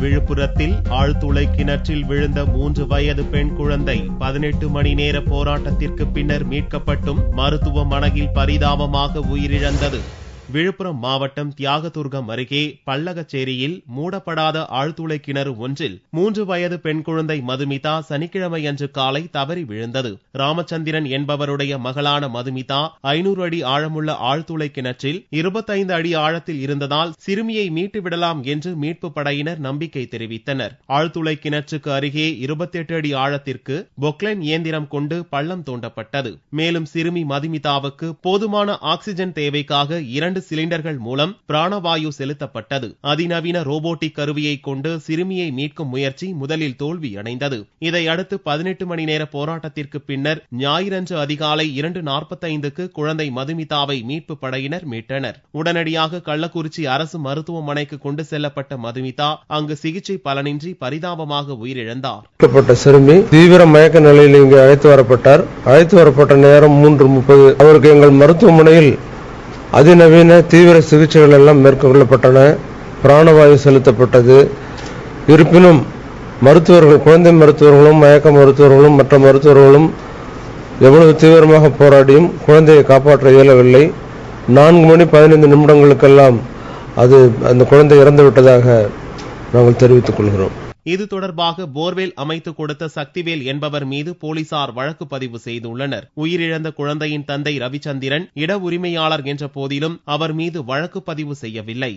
விழுப்புரத்தில் ஆழ்துளை கிணற்றில் விழுந்த 3 வயது பெண் குழந்தை 18 மணி நேர போராட்டத்திற்கு பின்னர் மீட்கப்பட்டும் மருத்துவமனையில் பரிதாபமாக உயிரிழந்தது. விழுப்புரம் மாவட்டம் தியாகதுர்கம் அருகே பல்லகச்சேரியில் மூடப்படாத ஆழ்துளை கிணறு ஒன்றில் 3 வயது பெண் குழந்தை மதுமிதா சனிக்கிழமையன்று காலை தவறி விழுந்தது. ராமச்சந்திரன் என்பவருடைய மகளான மதுமிதா 500 அடி ஆழமுள்ள ஆழ்துளை கிணற்றில் 25 அடி ஆழத்தில் இருந்ததால் சிறுமியை மீட்டுவிடலாம் என்று மீட்பு படையினர் நம்பிக்கை தெரிவித்தனர். ஆழ்துளை கிணற்றுக்கு அருகே 28 அடி ஆழத்திற்கு பொக்லைன் இயந்திரம் கொண்டு பள்ளம் தோண்டப்பட்டது. மேலும் சிறுமி மதுமிதாவுக்கு போதுமான ஆக்சிஜன் தேவைக்காக 2 சிலிண்டர்கள் மூலம் பிராணவாயு செலுத்தப்பட்டது. அதிநவீன ரோபோட்டிக் கருவியை கொண்டு சிறுமியை மீட்கும் முயற்சி முதலில் தோல்வியடைந்தது. இதையடுத்து 18 மணி நேர போராட்டத்திற்கு பின்னர் ஞாயிறன்று அதிகாலை 2:45க்கு குழந்தை மதுமிதாவை மீட்பு படையினர் மீட்டனர். உடனடியாக கள்ளக்குறிச்சி அரசு மருத்துவமனைக்கு கொண்டு செல்லப்பட்ட மதுமிதா அங்கு சிகிச்சை பலனின்றி பரிதாபமாக உயிரிழந்தார். சிறுமி தீவிர மயக்க நிலையில் இங்கு அழைத்து வரப்பட்டார். அழைத்து வரப்பட்ட நேரம் 3:30. அவருக்கு எங்கள் மருத்துவமனையில் அதிநவீன தீவிர சிகிச்சைகள் எல்லாம் மேற்கொள்ளப்பட்டன. பிராணவாயு செலுத்தப்பட்டது. இருப்பினும் மருத்துவர்கள், குழந்தை மருத்துவர்களும் மயக்க மருத்துவர்களும் மற்ற மருத்துவர்களும் எவ்வளவு தீவிரமாக போராடியும் குழந்தையை காப்பாற்ற இயலவில்லை. 4 மணி 15 நிமிடங்களுக்கெல்லாம் அந்த குழந்தை இறந்து விட்டதாக நாங்கள் தெரிவித்துக் கொள்கிறோம். இது தொடர்பாக போர்வெல் அமைத்து கொடுத்த சக்திவேல் என்பவர் மீது போலீசார் வழக்கு பதிவு செய்துள்ளனர். உயிரிழந்த குழந்தையின் தந்தை ரவிச்சந்திரன் இட உரிமையாளர் என்ற போதிலும் அவர் மீது வழக்கு பதிவு செய்யவில்லை.